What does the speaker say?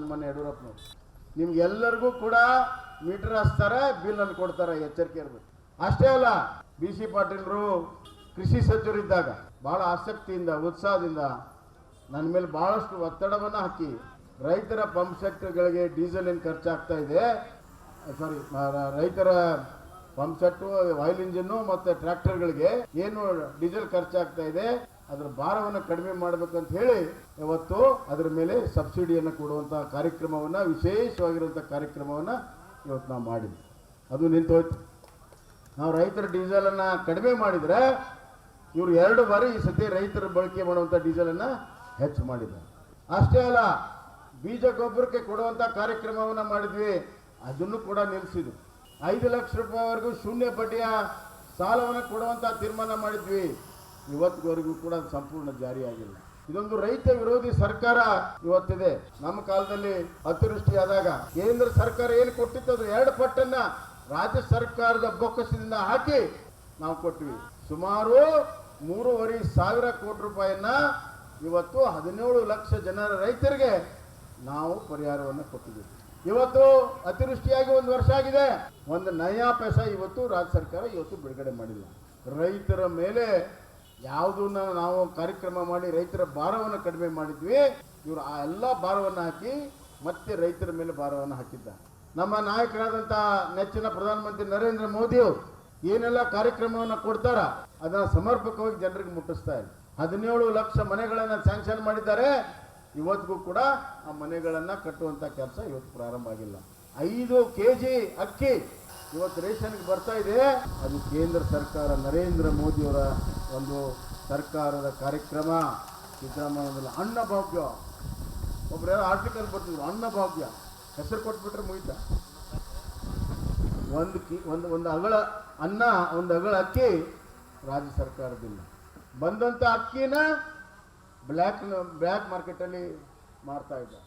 ಸನ್ಮಾನ್ಯ ಯಡಿಯೂರಪ್ಪನವರು. ನಿಮ್ಗೆಲ್ಲರಿಗೂ ಕೂಡ ಮೀಟರ್ ಹಚ್ತಾರೆ, ಬಿಲ್ ಅನ್ನು ಕೊಡ್ತಾರೆ, ಎಚ್ಚರಿಕೆ ಇರಬೇಕು. ಅಷ್ಟೇ ಅಲ್ಲ, ಬಿ ಸಿ ಪಾಟೀಲರು ಕೃಷಿ ಸಚಿವರಿದ್ದಾಗ ಭಾಳ ಆಸಕ್ತಿಯಿಂದ ಉತ್ಸಾಹದಿಂದ ನನ್ನ ಮೇಲೆ ಭಾಳಷ್ಟು ಒತ್ತಡವನ್ನು ಹಾಕಿ ರೈತರ ಪಂಪ್ ಸೆಟ್ಗಳಿಗೆ ಡೀಸೆಲ್ ಏನು ಖರ್ಚಾಗ್ತಾ ಇದೆ, ಸಾರಿ ರೈತರ ಪಂಪ್ ಸೆಟ್ಟು, ಆಯಿಲ್ ಇಂಜಿನ್ನು ಮತ್ತು ಟ್ರ್ಯಾಕ್ಟರ್ಗಳಿಗೆ ಏನು ಡೀಸೆಲ್ ಖರ್ಚಾಗ್ತಾ ಇದೆ ಅದರ ಭಾರವನ್ನು ಕಡಿಮೆ ಮಾಡಬೇಕಂತ ಹೇಳಿ ಇವತ್ತು ಅದರ ಮೇಲೆ ಸಬ್ಸಿಡಿಯನ್ನು ಕೊಡುವಂಥ ಕಾರ್ಯಕ್ರಮವನ್ನು, ವಿಶೇಷವಾಗಿರುವಂಥ ಕಾರ್ಯಕ್ರಮವನ್ನು ಇವತ್ತು ನಾವು ಮಾಡಿದ್ವಿ. ಅದು ನಿಂತೋಯ್ತು. ನಾವು ರೈತರ ಡೀಸೆಲನ್ನು ಕಡಿಮೆ ಮಾಡಿದರೆ ಇವರು 2 ಬಾರಿ ಈ ಸತಿ ರೈತರು ಬಳಕೆ ಮಾಡುವಂಥ ಡೀಸೆಲನ್ನು ಹೆಚ್ಚು ಮಾಡಿದ್ದಾರೆ. ಅಷ್ಟೇ ಅಲ್ಲ, ಬೀಜ ಗೊಬ್ಬರಕ್ಕೆ ಕೊಡುವಂಥ ಕಾರ್ಯಕ್ರಮವನ್ನು ಮಾಡಿದ್ವಿ, ಅದನ್ನು ಕೂಡ ನಿಲ್ಲಿಸಿದ್ವಿ. 5 ಲಕ್ಷ ರೂಪಾಯಿವರೆಗೂ ಶೂನ್ಯ ಬಡ್ಡಿಯ ಸಾಲವನ್ನು ಕೊಡುವಂಥ ತೀರ್ಮಾನ ಮಾಡಿದ್ವಿ. ಇವತ್ತಿವರೆಗೂ ಕೂಡ ಅದು ಸಂಪೂರ್ಣ ಜಾರಿಯಾಗಿಲ್ಲ. ಇದೊಂದು ರೈತ ವಿರೋಧಿ ಸರ್ಕಾರ ಇವತ್ತಿದೆ. ನಮ್ಮ ಕಾಲದಲ್ಲಿ ಅತಿವೃಷ್ಟಿಯಾದಾಗ ಕೇಂದ್ರ ಸರ್ಕಾರ ಏನು ಕೊಟ್ಟಿತ್ತು ಅದು 2 ಪಟ್ಟನ್ನ ರಾಜ್ಯ ಸರ್ಕಾರದ ಬೊಕ್ಕಸದಿಂದ ಹಾಕಿ ನಾವು ಕೊಟ್ವಿ. ಸುಮಾರು 3,500 ಕೋಟಿ ರೂಪಾಯಿಯನ್ನ ಇವತ್ತು 17 ಲಕ್ಷ ಜನರ ರೈತರಿಗೆ ನಾವು ಪರಿಹಾರವನ್ನು ಕೊಟ್ಟಿದ್ದೀವಿ. ಇವತ್ತು ಅತಿವೃಷ್ಟಿಯಾಗಿ 1 ವರ್ಷ ಆಗಿದೆ, 1 ನಯಾ ಪೈಸಾ ಇವತ್ತು ರಾಜ್ಯ ಸರ್ಕಾರ ಇವತ್ತು ಬಿಡುಗಡೆ ಮಾಡಿಲ್ಲ. ರೈತರ ಮೇಲೆ ಯಾವುದನ್ನ ನಾವು ಕಾರ್ಯಕ್ರಮ ಮಾಡಿ ರೈತರ ಭಾರವನ್ನು ಕಡಿಮೆ ಮಾಡಿದ್ವಿ, ಇವರು ಆ ಎಲ್ಲ ಭಾರವನ್ನು ಹಾಕಿ ಮತ್ತೆ ರೈತರ ಮೇಲೆ ಭಾರವನ್ನು ಹಾಕಿದ್ದಾರೆ. ನಮ್ಮ ನಾಯಕರಾದಂಥ ನೆಚ್ಚಿನ ಪ್ರಧಾನಮಂತ್ರಿ ನರೇಂದ್ರ ಮೋದಿ ಅವರು ಏನೆಲ್ಲ ಕಾರ್ಯಕ್ರಮವನ್ನು ಕೊಡ್ತಾರ ಅದನ್ನು ಸಮರ್ಪಕವಾಗಿ ಜನರಿಗೆ ಮುಟ್ಟಿಸ್ತಾ ಇಲ್ಲ. 17 ಲಕ್ಷ ಮನೆಗಳನ್ನು ಸ್ಯಾಂಕ್ಷನ್ ಮಾಡಿದ್ದಾರೆ. ಇವತ್ತಿಗೂ ಕೂಡ ಆ ಮನೆಗಳನ್ನು ಕಟ್ಟುವಂಥ ಕೆಲಸ ಇವತ್ತು ಪ್ರಾರಂಭ ಆಗಿಲ್ಲ. 5 kg ಅಕ್ಕಿ ಇವತ್ತು ರೇಷನ್ಗೆ ಬರ್ತಾ ಇದೆ. ಅದು ಕೇಂದ್ರ ಸರ್ಕಾರ ನರೇಂದ್ರ ಮೋದಿಯವರ ಒಂದು ಸರ್ಕಾರದ ಕಾರ್ಯಕ್ರಮ. ಸಿದ್ದರಾಮಯ್ಯ ಅನ್ನಭಾಗ್ಯ, ಒಬ್ರು ಯಾರು ಆರ್ಟಿಕಲ್ ಬರ್ತಿದ್ರು, ಅನ್ನಭಾಗ್ಯ ಹೆಸರು ಕೊಟ್ಬಿಟ್ರೆ ಮುಗಿತ. ಒಂದು ಅಗಳ ಅನ್ನ, ಒಂದು ಅಗಳ ಅಕ್ಕಿ ರಾಜ್ಯ ಸರ್ಕಾರದಿಲ್ಲ. ಬಂದಂಥ ಅಕ್ಕಿನ ಬ್ಲ್ಯಾಕ್ ಮಾರ್ಕೆಟಲ್ಲಿ ಮಾರ್ತಾ ಇದ್ದಾರೆ.